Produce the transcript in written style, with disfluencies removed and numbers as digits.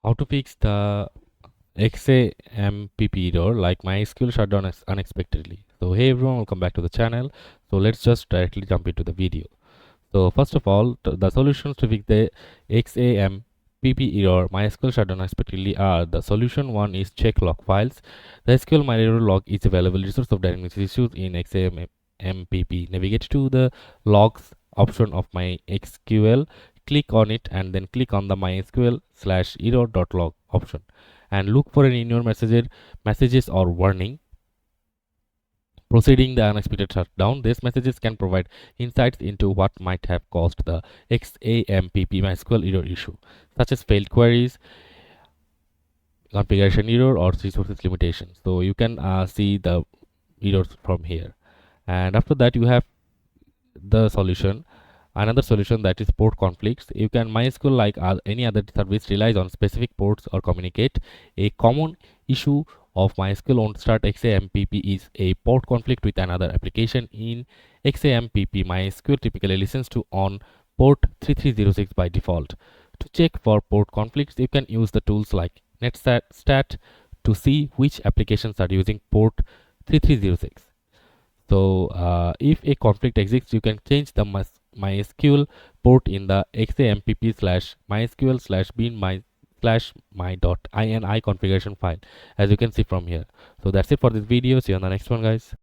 How to fix the XAMPP error like MySQL shutdown unexpectedly. So hey everyone, welcome back to the channel. So let's just directly jump into the video. So first of all, the solutions to fix the XAMPP error MySQL shutdown unexpectedly are: the solution one is check log files. The SQL MyError log is available resource of dynamic issues in XAMPP. Navigate to the logs option of MySQL, click on it, and then click on the MySQL/error.log option and look for an in your messages or warning proceeding the unexpected shutdown. These messages can provide insights into what might have caused the XAMPP MySQL error issue, such as failed queries, configuration error, or resources limitations. So you can see the errors from here. And after that, you have the solution. Another solution, that is port conflicts. You can MySQL, like any other service, relies on specific ports or communicate. A common issue of MySQL won't start XAMPP is a port conflict with another application. In XAMPP, MySQL typically listens to on port 3306 by default. To check for port conflicts, you can use the tools like netstat to see which applications are using port 3306. So if a conflict exists, you can change the MySQL port in the XAMPP/MySQL/bin/my.ini configuration file, as you can see from here. So that's it for this video. See you on the next one, guys.